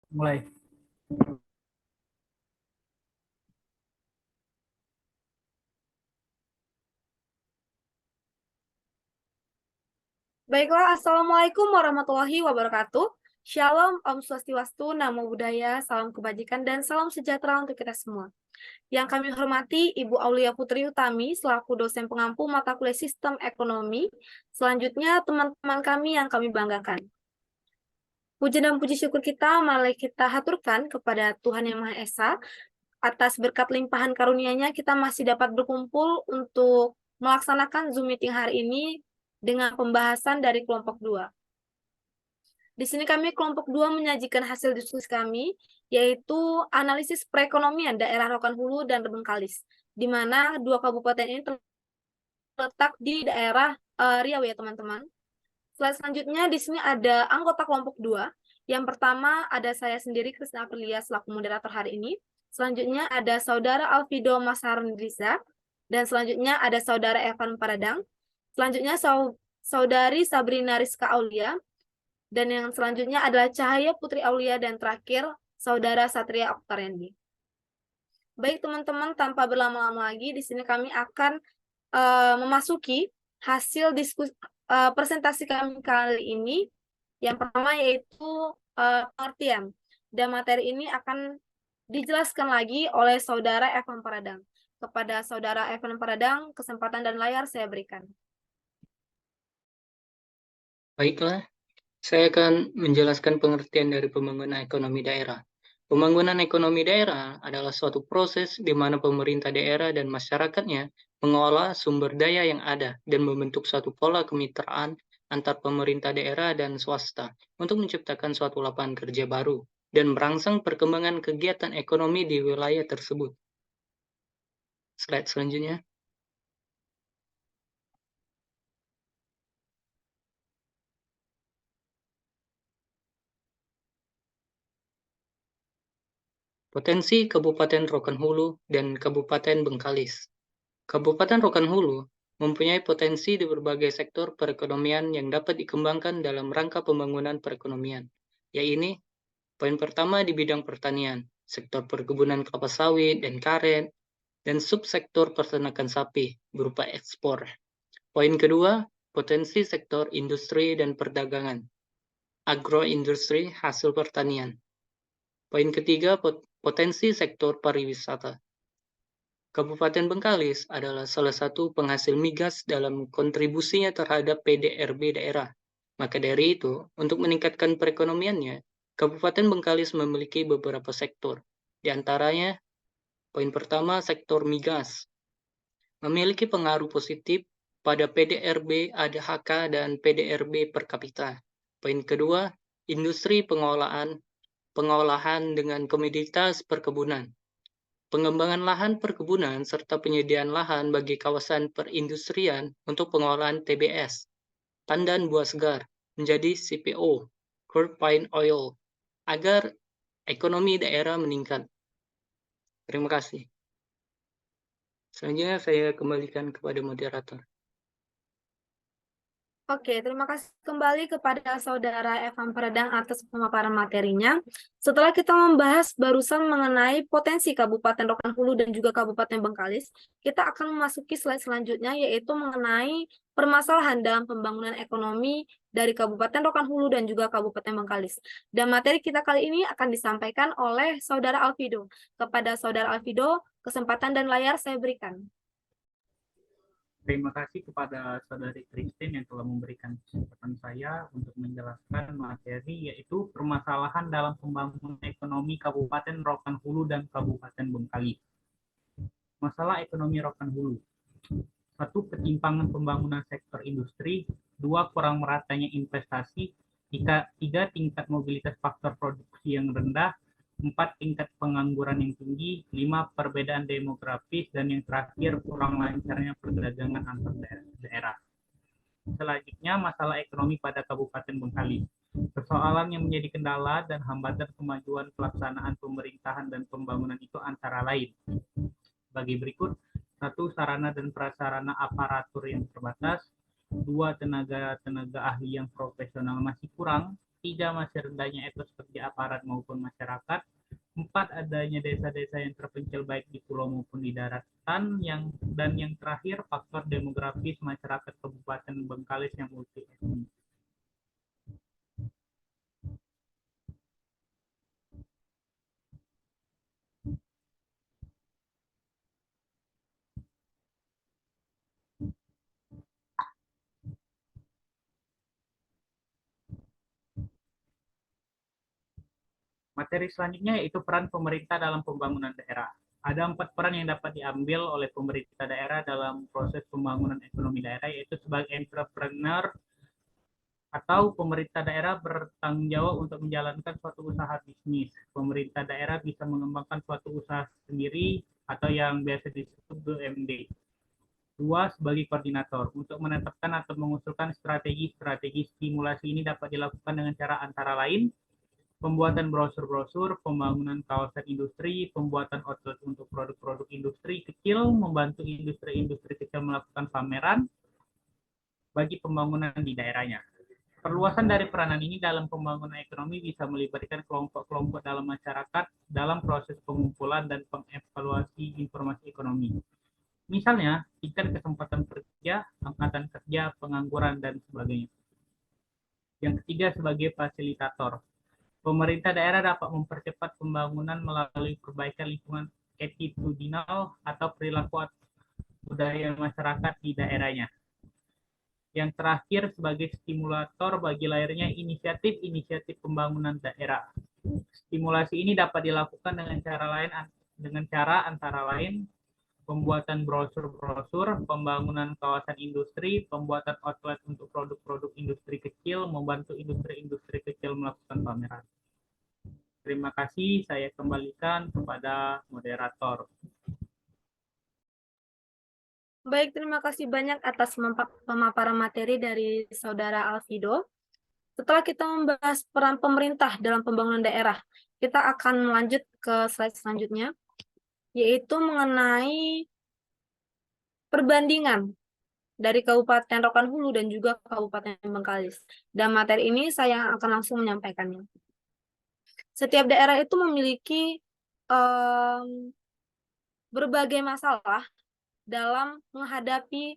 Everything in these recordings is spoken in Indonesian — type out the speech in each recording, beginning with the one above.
Mulai. Baiklah, Assalamualaikum warahmatullahi wabarakatuh. Shalom, Om Swastiwastu, Namo Buddhaya, salam kebajikan, dan salam sejahtera untuk kita semua. Yang kami hormati Ibu Aulia Putri Utami, selaku dosen pengampu mata kuliah Sistem Ekonomi. Selanjutnya, teman-teman kami yang kami banggakan. Puji dan puji syukur kita mari kita haturkan kepada Tuhan Yang Maha Esa, atas berkat limpahan karunia-Nya kita masih dapat berkumpul untuk melaksanakan Zoom meeting hari ini dengan pembahasan dari kelompok 2. Di sini kami kelompok 2 menyajikan hasil diskusi kami, yaitu analisis perekonomian daerah Rokan Hulu dan Bengkalis, di mana dua kabupaten ini terletak di daerah Riau ya teman-teman. Slide selanjutnya di sini ada anggota kelompok 2. Yang pertama ada saya sendiri Krisna Aprilia selaku moderator hari ini. Selanjutnya ada saudara Alfido Masharun Riza, dan selanjutnya ada saudara Evan Paradang. Selanjutnya saudari Sabrina Rizka Aulia, dan yang selanjutnya adalah Cahaya Putri Aulia, dan terakhir saudara Satria Oktarendi. Baik teman-teman, tanpa berlama-lama lagi, di sini kami akan memasuki hasil diskusi presentasi kami kali ini. Yang pertama yaitu pengertian, dan materi ini akan dijelaskan lagi oleh saudara Evan Paradang. Kepada saudara Evan Paradang, kesempatan dan layar saya berikan. Baiklah, saya akan menjelaskan pengertian dari pembangunan ekonomi daerah. Pembangunan ekonomi daerah adalah suatu proses di mana pemerintah daerah dan masyarakatnya mengolah sumber daya yang ada dan membentuk suatu pola kemitraan antar pemerintah daerah dan swasta untuk menciptakan suatu lapangan kerja baru dan merangsang perkembangan kegiatan ekonomi di wilayah tersebut. Slide selanjutnya. Potensi Kabupaten Rokan Hulu dan Kabupaten Bengkalis. Kabupaten Rokan Hulu mempunyai potensi di berbagai sektor perekonomian yang dapat dikembangkan dalam rangka pembangunan perekonomian, yaitu poin pertama di bidang pertanian, sektor perkebunan kelapa sawit dan karet, dan subsektor peternakan sapi berupa ekspor. Poin kedua, potensi sektor industri dan perdagangan, agroindustri hasil pertanian. Poin ketiga, potensi sektor pariwisata. Kabupaten Bengkalis adalah salah satu penghasil migas dalam kontribusinya terhadap PDRB daerah. Maka dari itu, untuk meningkatkan perekonomiannya, Kabupaten Bengkalis memiliki beberapa sektor. Di antaranya, poin pertama, sektor migas. Memiliki pengaruh positif pada PDRB ADHK dan PDRB per kapita. Poin kedua, industri pengolahan dengan komoditas perkebunan. Pengembangan lahan perkebunan serta penyediaan lahan bagi kawasan perindustrian untuk pengolahan TBS, tandan buah segar, menjadi CPO, crude pine oil, agar ekonomi daerah meningkat. Terima kasih. Selanjutnya saya kembalikan kepada moderator. Oke, terima kasih kembali kepada saudara Evan Paradang atas pemaparan materinya. Setelah kita membahas barusan mengenai potensi Kabupaten Rokan Hulu dan juga Kabupaten Bengkalis, kita akan memasuki slide selanjutnya, yaitu mengenai permasalahan dalam pembangunan ekonomi dari Kabupaten Rokan Hulu dan juga Kabupaten Bengkalis. Dan materi kita kali ini akan disampaikan oleh saudara Alfido. Kepada saudara Alfido, kesempatan dan layar saya berikan. Terima kasih kepada saudari Christine yang telah memberikan kesempatan saya untuk menjelaskan materi, yaitu permasalahan dalam pembangunan ekonomi Kabupaten Rokan Hulu dan Kabupaten Bengkalis. Masalah ekonomi Rokan Hulu. 1. Ketimpangan pembangunan sektor industri. 2. Kurang meratanya investasi. 3. Tingkat mobilitas faktor produksi yang rendah. 4. Tingkat pengangguran yang tinggi. 5. Perbedaan demografis. Dan yang terakhir, kurang lancarnya perdagangan antar daerah. Selanjutnya, masalah ekonomi pada Kabupaten Bengkalis. Persoalan yang menjadi kendala dan hambatan kemajuan pelaksanaan pemerintahan dan pembangunan itu antara lain bagi berikut. 1. Sarana dan prasarana aparatur yang terbatas. 2. Tenaga ahli yang profesional masih kurang. 3, masih rendahnya etos kerja aparat maupun masyarakat. 4, adanya desa-desa yang terpencil baik di pulau maupun di daratan. Dan yang terakhir, faktor demografis masyarakat Kabupaten Bengkalis yang multi etnis. Materi selanjutnya yaitu peran pemerintah dalam pembangunan daerah. Ada 4 peran yang dapat diambil oleh pemerintah daerah dalam proses pembangunan ekonomi daerah, yaitu sebagai entrepreneur atau pemerintah daerah bertanggung jawab untuk menjalankan suatu usaha bisnis. Pemerintah daerah bisa mengembangkan suatu usaha sendiri atau yang biasa disebut BUMD. 2, sebagai koordinator untuk menetapkan atau mengusulkan strategi stimulasi. Ini dapat dilakukan dengan cara antara lain pembuatan brosur-brosur, pembangunan kawasan industri, pembuatan outlet untuk produk-produk industri kecil, membantu industri-industri kecil melakukan pameran bagi pembangunan di daerahnya. Perluasan dari peranan ini dalam pembangunan ekonomi bisa melibatkan kelompok-kelompok dalam masyarakat dalam proses pengumpulan dan pengevaluasi informasi ekonomi. Misalnya, tingkat kesempatan kerja, angkatan kerja, pengangguran, dan sebagainya. Yang ketiga, sebagai fasilitator. Pemerintah daerah dapat mempercepat pembangunan melalui perbaikan lingkungan attitudinal atau perilaku budaya masyarakat di daerahnya. Yang terakhir, sebagai stimulator bagi lahirnya inisiatif-inisiatif pembangunan daerah. Stimulasi ini dapat dilakukan dengan cara antara lain pembuatan brosur-brosur, pembangunan kawasan industri, pembuatan outlet untuk produk-produk industri kecil, membantu industri-industri kecil melakukan pameran. Terima kasih, saya kembalikan kepada moderator. Baik, terima kasih banyak atas pemaparan materi dari Saudara Alfido. Setelah kita membahas peran pemerintah dalam pembangunan daerah, kita akan melanjut ke slide selanjutnya, yaitu mengenai perbandingan dari Kabupaten Rokan Hulu dan juga Kabupaten Bengkalis. Dan materi ini saya akan langsung menyampaikannya. Setiap daerah itu memiliki berbagai masalah dalam menghadapi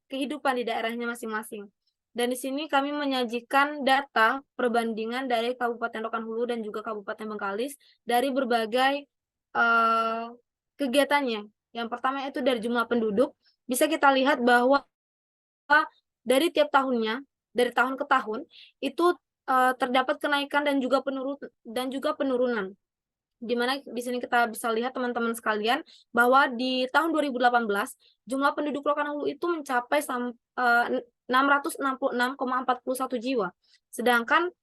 kehidupan di daerahnya masing-masing. Dan di sini kami menyajikan data perbandingan dari Kabupaten Rokan Hulu dan juga Kabupaten Bengkalis dari berbagai kegiatannya. Yang pertama itu dari jumlah penduduk. Bisa kita lihat bahwa dari tiap tahunnya, dari tahun ke tahun, itu terdapat kenaikan dan juga penurunan. Di mana di sini kita bisa lihat teman-teman sekalian bahwa di tahun 2018 jumlah penduduk Rokan Hulu itu mencapai 666,41 jiwa. Sedangkan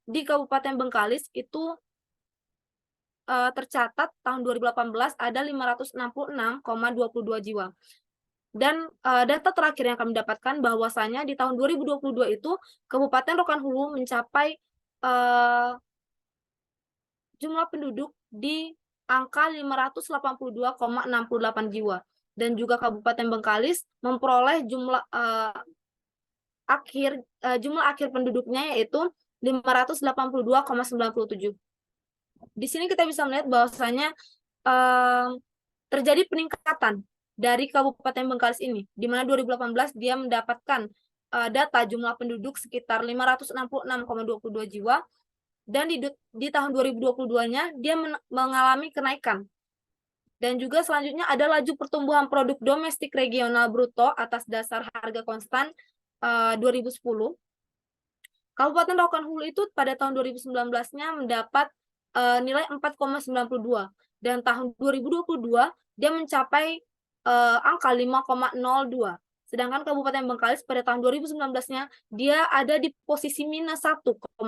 di Kabupaten Bengkalis itu tercatat tahun 2018 ada 566,22 jiwa. Dan data terakhir yang kami dapatkan bahwasanya di tahun 2022 itu Kabupaten Rokan Hulu mencapai jumlah penduduk di angka 582,68 jiwa. Dan juga Kabupaten Bengkalis memperoleh jumlah akhir penduduknya yaitu 582,97. Di sini kita bisa melihat bahwasanya terjadi peningkatan dari Kabupaten Bengkalis ini, di mana 2018 dia mendapatkan data jumlah penduduk sekitar 566,22 jiwa, dan di tahun 2022-nya dia mengalami kenaikan. Dan juga selanjutnya ada laju pertumbuhan produk domestik regional bruto atas dasar harga konstan 2010. Kabupaten Rokan Hulu itu pada tahun 2019-nya mendapat nilai 4,92, dan tahun 2022 dia mencapai angka 5,02. Sedangkan Kabupaten Bengkalis pada tahun 2019-nya dia ada di posisi minus 1,89,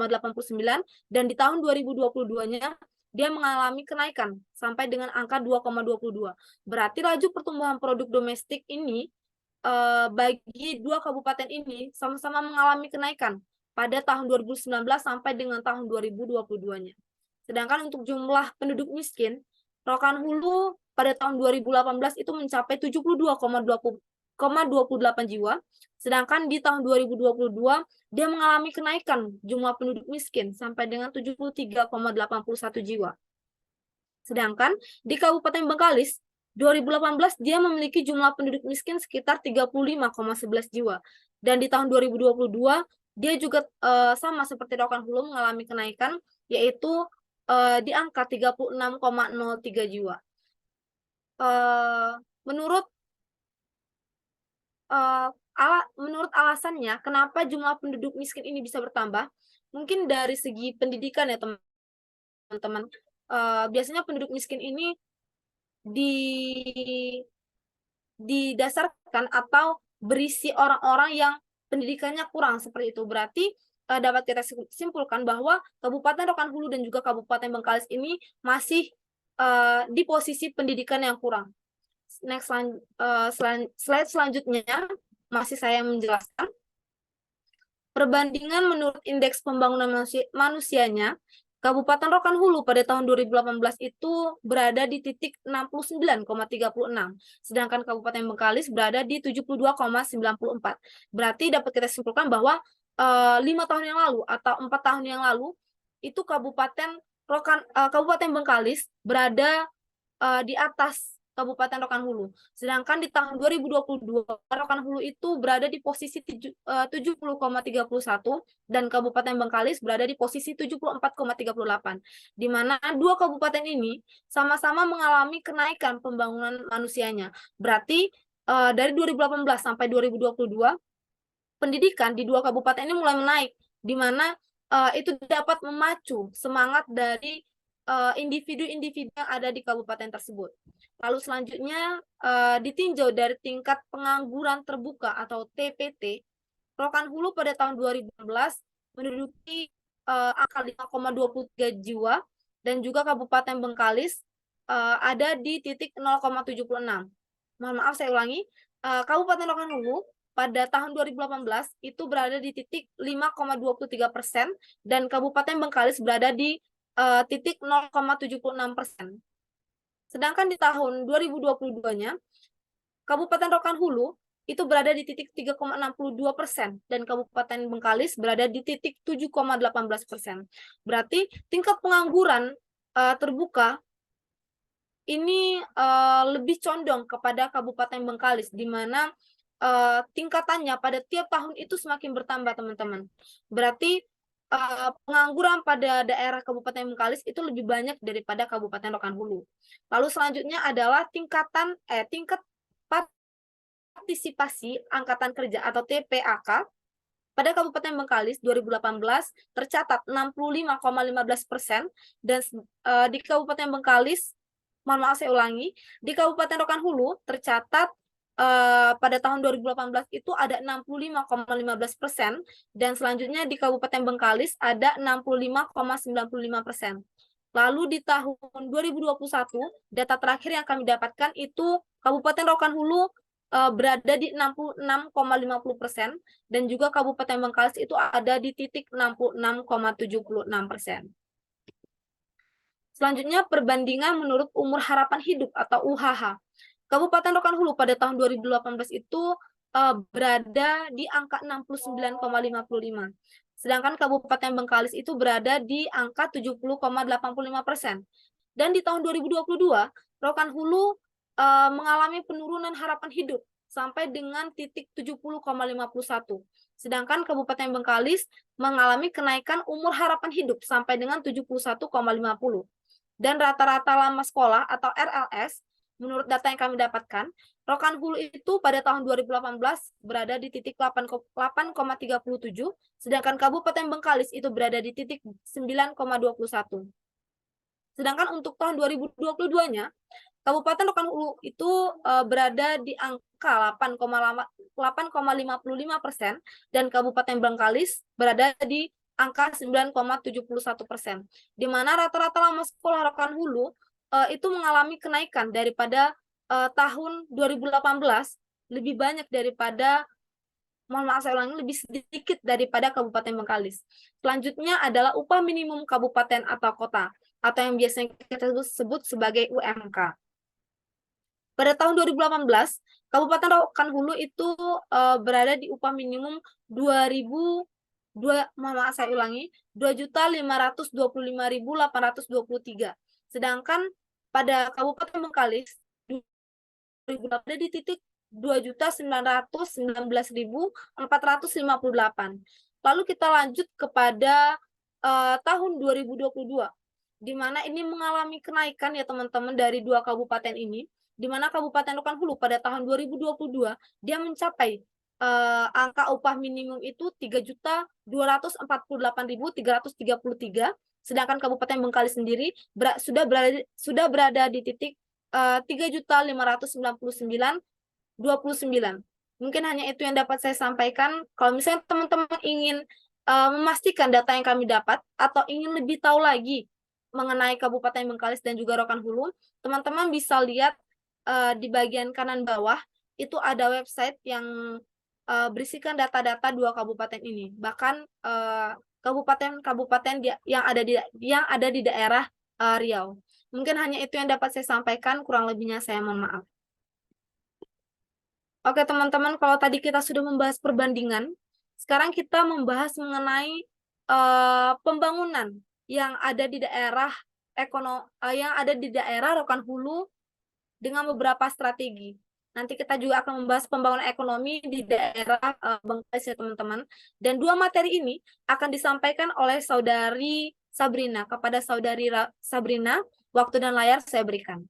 dan di tahun 2022-nya dia mengalami kenaikan sampai dengan angka 2,22. Berarti laju pertumbuhan produk domestik ini bagi dua kabupaten ini sama-sama mengalami kenaikan pada tahun 2019 sampai dengan tahun 2022-nya. Sedangkan untuk jumlah penduduk miskin, Rokan Hulu pada tahun 2018 itu mencapai 72,20 jiwa, sedangkan di tahun 2022 dia mengalami kenaikan jumlah penduduk miskin sampai dengan 73,81 jiwa. Sedangkan di Kabupaten Bengkalis 2018 dia memiliki jumlah penduduk miskin sekitar 35,11 jiwa. Dan di tahun 2022 dia juga sama seperti Rokan Hulu mengalami kenaikan, yaitu di angka 36,03 jiwa. Menurut alasannya kenapa jumlah penduduk miskin ini bisa bertambah, mungkin dari segi pendidikan ya teman-teman. Biasanya penduduk miskin ini didasarkan atau berisi orang-orang yang pendidikannya kurang seperti itu. Berarti dapat kita simpulkan bahwa Kabupaten Rokan Hulu dan juga Kabupaten Bengkalis ini masih di posisi pendidikan yang kurang. Next slide selanjutnya masih saya menjelaskan. Perbandingan menurut indeks pembangunan manusianya, Kabupaten Rokan Hulu pada tahun 2018 itu berada di titik 69,36, sedangkan Kabupaten Bengkalis berada di 72,94. Berarti dapat kita simpulkan bahwa 5 tahun yang lalu atau 4 tahun yang lalu itu Kabupaten Bengkalis berada di atas Kabupaten Rokan Hulu. Sedangkan di tahun 2022, Rokan Hulu itu berada di posisi 70,31 dan Kabupaten Bengkalis berada di posisi 74,38. Di mana dua kabupaten ini sama-sama mengalami kenaikan pembangunan manusianya. Berarti dari 2018 sampai 2022, pendidikan di dua kabupaten ini mulai menaik, di mana itu dapat memacu semangat dari individu-individu yang ada di kabupaten tersebut. Lalu selanjutnya ditinjau dari tingkat pengangguran terbuka atau TPT, Rokan Hulu pada tahun 2016 menduduki angka 5,23 jiwa dan juga Kabupaten Bengkalis ada di titik 0,76. Mohon maaf saya ulangi, Kabupaten Rokan Hulu pada tahun 2018 itu berada di titik 5,23% dan Kabupaten Bengkalis berada di titik 0,76%. Sedangkan di tahun 2022-nya, Kabupaten Rokan Hulu itu berada di titik 3,62% dan Kabupaten Bengkalis berada di titik 7,18%. Berarti tingkat pengangguran terbuka ini lebih condong kepada Kabupaten Bengkalis, di mana tingkatannya pada tiap tahun itu semakin bertambah, teman-teman. Berarti pengangguran pada daerah Kabupaten Bengkalis itu lebih banyak daripada Kabupaten Rokan Hulu. Lalu selanjutnya adalah tingkat partisipasi angkatan kerja atau TPAK pada Kabupaten Bengkalis 2018 tercatat 65,15% dan di Kabupaten Bengkalis, mohon maaf saya ulangi, di Kabupaten Rokan Hulu tercatat pada tahun 2018 itu ada 65,15% dan selanjutnya di Kabupaten Bengkalis ada 65,95%. Lalu di tahun 2021 data terakhir yang kami dapatkan itu Kabupaten Rokan Hulu berada di 66,50% dan juga Kabupaten Bengkalis itu ada di titik 66,76%. Selanjutnya perbandingan menurut umur harapan hidup atau UHH. Kabupaten Rokan Hulu pada tahun 2018 itu berada di angka 69,55. Sedangkan Kabupaten Bengkalis itu berada di angka 70,85%. Dan di tahun 2022, Rokan Hulu mengalami penurunan harapan hidup sampai dengan titik 70,51. Sedangkan Kabupaten Bengkalis mengalami kenaikan umur harapan hidup sampai dengan 71,50. Dan rata-rata lama sekolah atau RLS menurut data yang kami dapatkan, Rokan Hulu itu pada tahun 2018 berada di titik 8,37, sedangkan Kabupaten Bengkalis itu berada di titik 9,21. Sedangkan untuk tahun 2022-nya, Kabupaten Rokan Hulu itu berada di angka 8,55% dan Kabupaten Bengkalis berada di angka 9,71%. Di mana rata-rata lama sekolah Rokan Hulu itu mengalami kenaikan daripada tahun 2018 lebih banyak daripada, mohon maaf saya ulangi, lebih sedikit daripada Kabupaten Bengkalis. Selanjutnya adalah upah minimum kabupaten atau kota atau yang biasanya kita sebut sebagai UMK. Pada tahun 2018, Kabupaten Rokan Hulu itu berada di upah minimum 2.000 maaf saya ulangi, 2.525.823. Sedangkan pada Kabupaten Bengkalis ada di titik 2.919.458. Lalu kita lanjut kepada tahun 2022, di mana ini mengalami kenaikan ya teman-teman dari dua kabupaten ini, di mana Kabupaten Rokan Hulu pada tahun 2022 dia mencapai angka upah minimum itu 3.248.333, sedangkan Kabupaten Bengkalis sendiri sudah berada di titik 3.599.29. Mungkin hanya itu yang dapat saya sampaikan. Kalau misalnya teman-teman ingin memastikan data yang kami dapat atau ingin lebih tahu lagi mengenai Kabupaten Bengkalis dan juga Rokan Hulu, teman-teman bisa lihat di bagian kanan bawah itu ada website yang berisikan data-data dua kabupaten ini. Bahkan kabupaten-kabupaten yang ada di daerah Riau. Mungkin hanya itu yang dapat saya sampaikan, kurang lebihnya saya mohon maaf. Oke teman-teman, kalau tadi kita sudah membahas perbandingan, sekarang kita membahas mengenai pembangunan yang ada di daerah Rokan Hulu dengan beberapa strategi. Nanti kita juga akan membahas pembangunan ekonomi di daerah Bengkalis ya teman-teman. Dan dua materi ini akan disampaikan oleh Saudari Sabrina. Kepada Saudari Sabrina, waktu dan layar saya berikan.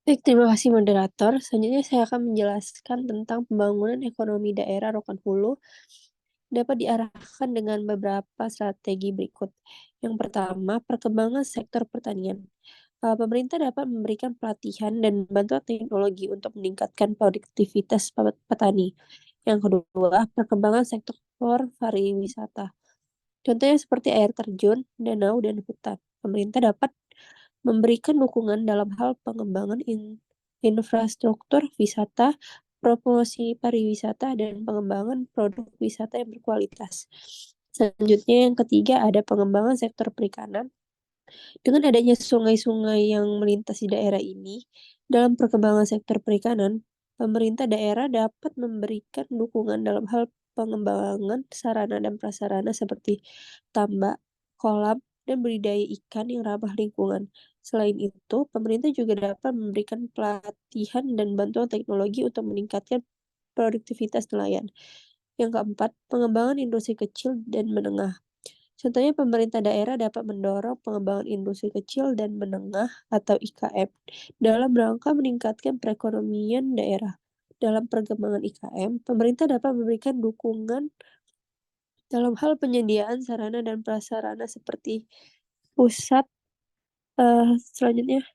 Baik, terima kasih moderator. Selanjutnya saya akan menjelaskan tentang pembangunan ekonomi daerah Rokan Hulu dapat diarahkan dengan beberapa strategi berikut. Yang pertama, perkembangan sektor pertanian. Pemerintah dapat memberikan pelatihan dan bantuan teknologi untuk meningkatkan produktivitas petani. Yang kedua, perkembangan sektor pariwisata. Contohnya seperti air terjun, danau, dan hutan. Pemerintah dapat memberikan dukungan dalam hal pengembangan infrastruktur wisata, promosi pariwisata, dan pengembangan produk wisata yang berkualitas. Selanjutnya yang ketiga ada pengembangan sektor perikanan. Dengan adanya sungai-sungai yang melintasi daerah ini, dalam perkembangan sektor perikanan, pemerintah daerah dapat memberikan dukungan dalam hal pengembangan sarana dan prasarana seperti tambak, kolam, dan budidaya ikan yang ramah lingkungan. Selain itu, pemerintah juga dapat memberikan pelatihan dan bantuan teknologi untuk meningkatkan produktivitas nelayan. Yang keempat, pengembangan industri kecil dan menengah. Contohnya pemerintah daerah dapat mendorong pengembangan industri kecil dan menengah atau IKM dalam rangka meningkatkan perekonomian daerah. Dalam perkembangan IKM, pemerintah dapat memberikan dukungan dalam hal penyediaan sarana dan prasarana seperti pusat selanjutnya.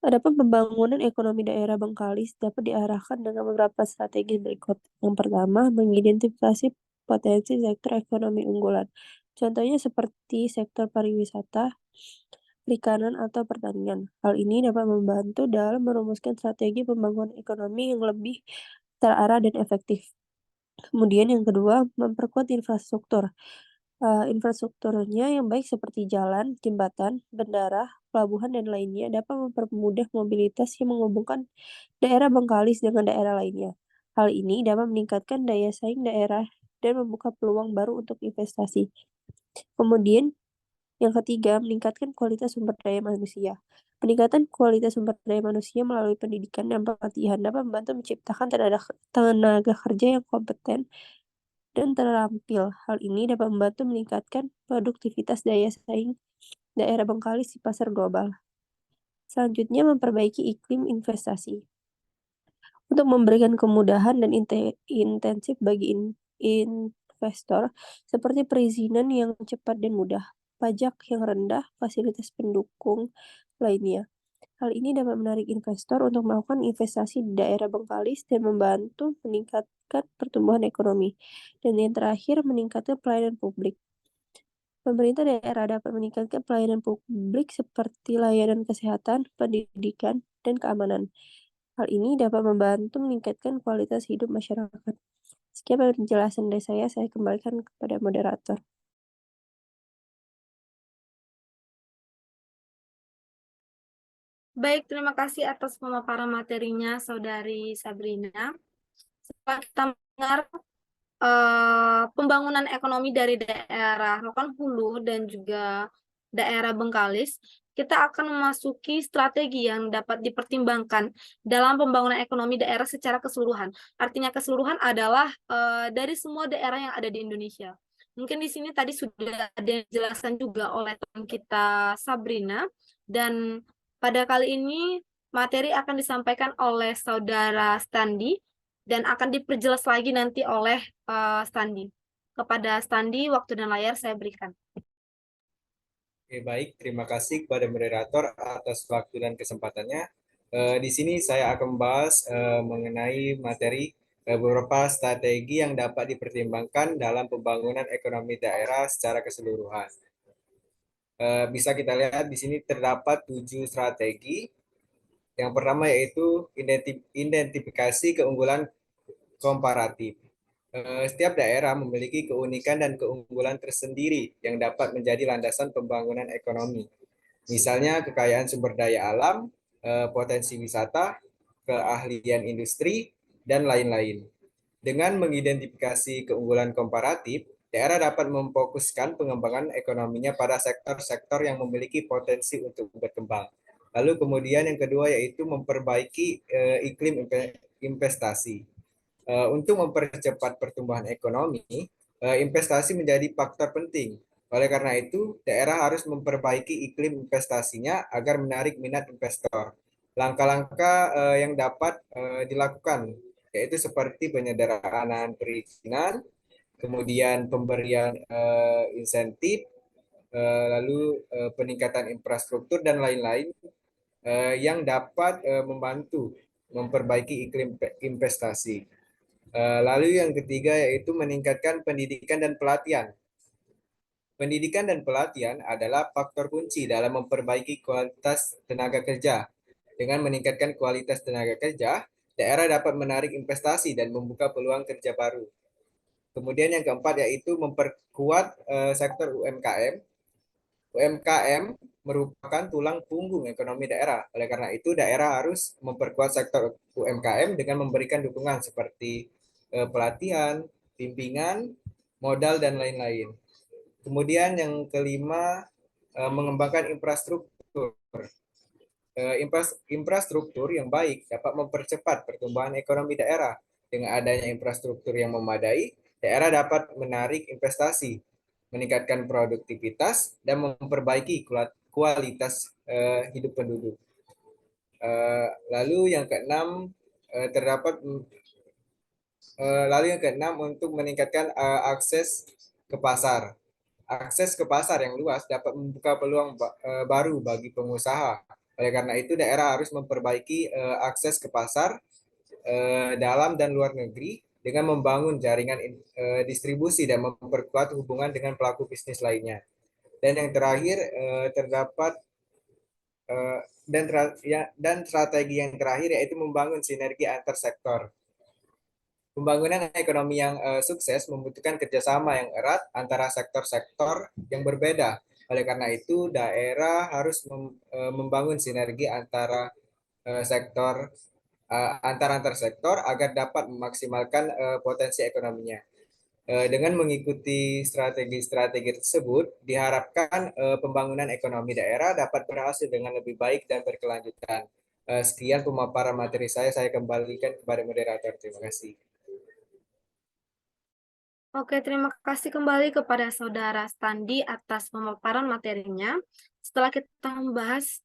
Adapun pembangunan ekonomi daerah Bengkalis dapat diarahkan dengan beberapa strategi berikut. Yang pertama, mengidentifikasi potensi sektor ekonomi unggulan. Contohnya seperti sektor pariwisata, perikanan, atau pertanian. Hal ini dapat membantu dalam merumuskan strategi pembangunan ekonomi yang lebih terarah dan efektif. Kemudian yang kedua, memperkuat infrastruktur. Infrastrukturnya yang baik seperti jalan, jembatan, bandara, pelabuhan, dan lainnya dapat mempermudah mobilitas yang menghubungkan daerah Bengkalis dengan daerah lainnya. Hal ini dapat meningkatkan daya saing daerah dan membuka peluang baru untuk investasi. Kemudian, yang ketiga, meningkatkan kualitas sumber daya manusia. Peningkatan kualitas sumber daya manusia melalui pendidikan dan pelatihan dapat membantu menciptakan tenaga kerja yang kompeten dan terampil. Hal ini dapat membantu meningkatkan produktivitas daya saing daerah Bengkalis di pasar global. Selanjutnya, memperbaiki iklim investasi. Untuk memberikan kemudahan dan intensif bagi investor, seperti perizinan yang cepat dan mudah, pajak yang rendah, fasilitas pendukung lainnya. Hal ini dapat menarik investor untuk melakukan investasi di daerah Bengkalis dan membantu meningkatkan pertumbuhan ekonomi. Dan yang terakhir, meningkatkan pelayanan publik. Pemerintah daerah dapat meningkatkan pelayanan publik seperti layanan kesehatan, pendidikan, dan keamanan. Hal ini dapat membantu meningkatkan kualitas hidup masyarakat. Sekian penjelasan dari saya kembalikan kepada moderator. Baik, terima kasih atas pemaparan materinya, Saudari Sabrina. Setelah kita mendengar pembangunan ekonomi dari daerah Rokan Hulu dan juga daerah Bengkalis, kita akan memasuki strategi yang dapat dipertimbangkan dalam pembangunan ekonomi daerah secara keseluruhan. Artinya keseluruhan adalah dari semua daerah yang ada di Indonesia. Mungkin di sini tadi sudah ada yang dijelaskan juga oleh teman kita Sabrina, dan pada kali ini materi akan disampaikan oleh Saudara Standi dan akan diperjelas lagi nanti oleh Standi. Kepada Standi, waktu dan layar saya berikan. Oke, baik. Terima kasih kepada moderator atas waktu dan kesempatannya. Di sini saya akan membahas mengenai materi beberapa strategi yang dapat dipertimbangkan dalam pembangunan ekonomi daerah secara keseluruhan. Bisa kita lihat di sini terdapat 7 strategi. Yang pertama yaitu identifikasi keunggulan komparatif. Setiap daerah memiliki keunikan dan keunggulan tersendiri yang dapat menjadi landasan pembangunan ekonomi. Misalnya kekayaan sumber daya alam, potensi wisata, keahlian industri, dan lain-lain. Dengan mengidentifikasi keunggulan komparatif, daerah dapat memfokuskan pengembangan ekonominya pada sektor-sektor yang memiliki potensi untuk berkembang. Lalu kemudian yang kedua yaitu memperbaiki iklim investasi. Untuk mempercepat pertumbuhan ekonomi, investasi menjadi faktor penting. Oleh karena itu, daerah harus memperbaiki iklim investasinya agar menarik minat investor. Langkah-langkah yang dapat dilakukan yaitu seperti penyederhanaan perizinan, kemudian pemberian insentif, lalu peningkatan infrastruktur dan lain-lain yang dapat membantu memperbaiki iklim investasi. Lalu yang ketiga yaitu meningkatkan pendidikan dan pelatihan. Pendidikan dan pelatihan adalah faktor kunci dalam memperbaiki kualitas tenaga kerja. Dengan meningkatkan kualitas tenaga kerja, daerah dapat menarik investasi dan membuka peluang kerja baru. Kemudian yang keempat yaitu memperkuat sektor UMKM. UMKM merupakan tulang punggung ekonomi daerah. Oleh karena itu, daerah harus memperkuat sektor UMKM dengan memberikan dukungan seperti pelatihan, bimbingan, modal, dan lain-lain. Kemudian yang kelima, mengembangkan infrastruktur. Infrastruktur yang baik dapat mempercepat pertumbuhan ekonomi daerah. Dengan adanya infrastruktur yang memadai, daerah dapat menarik investasi, meningkatkan produktivitas, dan memperbaiki kualitas hidup penduduk. Lalu yang keenam, untuk meningkatkan akses ke pasar. Akses ke pasar yang luas dapat membuka peluang baru bagi pengusaha. Oleh karena itu, daerah harus memperbaiki akses ke pasar dalam dan luar negeri dengan membangun jaringan distribusi dan memperkuat hubungan dengan pelaku bisnis lainnya. Dan yang terakhir terdapat dan strategi yang terakhir yaitu membangun sinergi antar sektor. Pembangunan ekonomi yang sukses membutuhkan kerjasama yang erat antara sektor-sektor yang berbeda. Oleh karena itu, daerah harus membangun sinergi antara sektor antar sektor agar dapat memaksimalkan potensi ekonominya. Dengan mengikuti strategi-strategi tersebut, diharapkan pembangunan ekonomi daerah dapat berhasil dengan lebih baik dan berkelanjutan. Sekian pemaparan materi saya kembalikan kepada moderator. Terima kasih. Oke, terima kasih kembali kepada Saudara Standi atas pemaparan materinya. Setelah kita membahas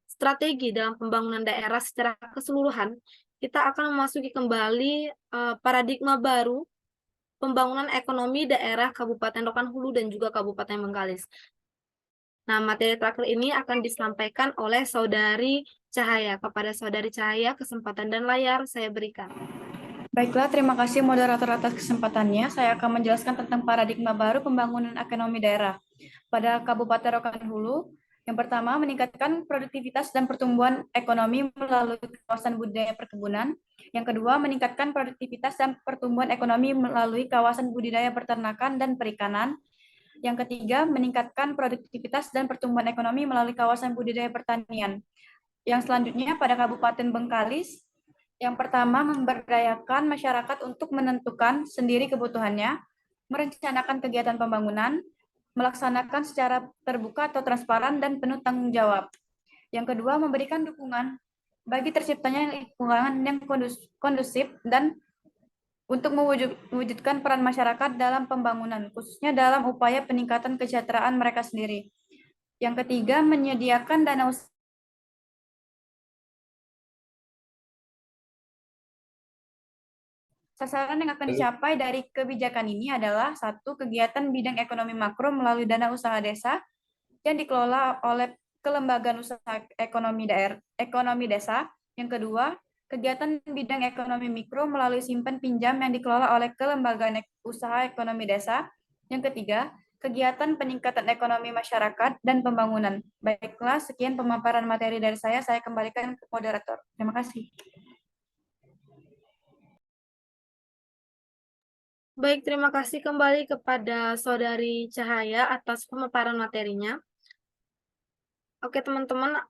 strategi dalam pembangunan daerah secara keseluruhan, kita akan memasuki kembali paradigma baru pembangunan ekonomi daerah Kabupaten Rokan Hulu dan juga Kabupaten Bengkalis. Nah, materi terakhir ini akan disampaikan oleh Saudari Cahaya. Kepada Saudari Cahaya, kesempatan dan layar saya berikan. Baiklah, terima kasih moderator atas kesempatannya. Saya akan menjelaskan tentang paradigma baru pembangunan ekonomi daerah. Pada Kabupaten Rokan Hulu, Yang pertama, meningkatkan produktivitas dan pertumbuhan ekonomi melalui kawasan budidaya perkebunan. Yang kedua, meningkatkan produktivitas dan pertumbuhan ekonomi melalui kawasan budidaya peternakan dan perikanan. Yang ketiga, meningkatkan produktivitas dan pertumbuhan ekonomi melalui kawasan budidaya pertanian. Yang selanjutnya pada Kabupaten Bengkalis, yang pertama memberdayakan masyarakat untuk menentukan sendiri kebutuhannya, merencanakan kegiatan pembangunan, melaksanakan secara terbuka atau transparan dan penuh tanggung jawab. Yang kedua, memberikan dukungan bagi terciptanya lingkungan yang kondusif dan untuk mewujudkan peran masyarakat dalam pembangunan, khususnya dalam upaya peningkatan kesejahteraan mereka sendiri. Yang ketiga, menyediakan dana usaha. Sasaran yang akan dicapai dari kebijakan ini adalah satu, kegiatan bidang ekonomi makro melalui dana usaha desa yang dikelola oleh kelembagaan usaha ekonomi desa. Yang kedua, kegiatan bidang ekonomi mikro melalui simpan pinjam yang dikelola oleh kelembagaan usaha ekonomi desa. Yang ketiga, kegiatan peningkatan ekonomi masyarakat dan pembangunan. Baiklah, sekian pemaparan materi dari saya kembalikan ke moderator. Terima kasih. Baik, terima kasih kembali kepada Saudari Cahaya atas pemaparan materinya. Oke, teman-teman,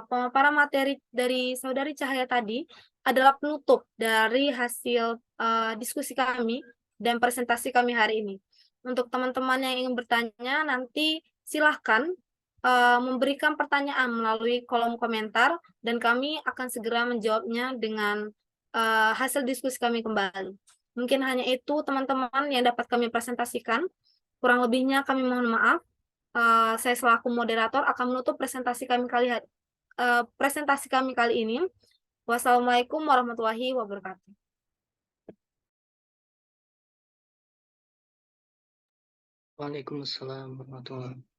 pemaparan materi dari Saudari Cahaya tadi adalah penutup dari hasil diskusi kami dan presentasi kami hari ini. Untuk teman-teman yang ingin bertanya, nanti silahkan memberikan pertanyaan melalui kolom komentar, dan kami akan segera menjawabnya dengan hasil diskusi kami kembali. Mungkin hanya itu, teman-teman, yang dapat kami presentasikan. Kurang lebihnya kami mohon maaf. Saya selaku moderator akan menutup presentasi kami kali ini. Wassalamualaikum warahmatullahi wabarakatuh. Waalaikumsalam warahmatullahi wabarakatuh.